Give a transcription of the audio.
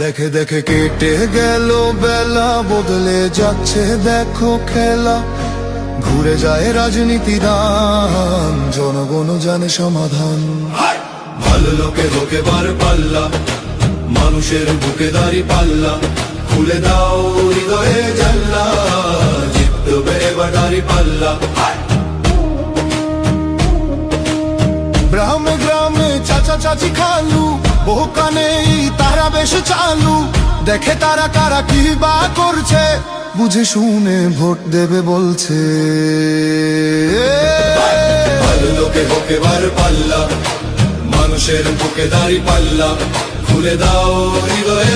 দেখে দেখে কেটে গেল বেলা, বদলে যাচ্ছে দেখো খেলা। ঘুরে যায় রাজনীতি দান, জনগণ জানে সমাধান। ভালো লোকে হোকে বার পাল্লা, মানুষের বুকে দাঁড়ি পাল্লা। খুলে দাও হৃদয়ে জানলা, জিতবে এবার দাঁড়ি পাল্লা। গ্রামে গ্রামে চাচা চাচি খালু, বহু কানে তারা বেশ চালু। দেখে তারা কারা কি বা করছে, বুঝে শুনে ভোট দেবে বলছে। ভালো লোকে হোকে বার পাল্লা, মানুষের বুকে দাঁড়ি পাল্লা। খুলে দাও হৃদয়ে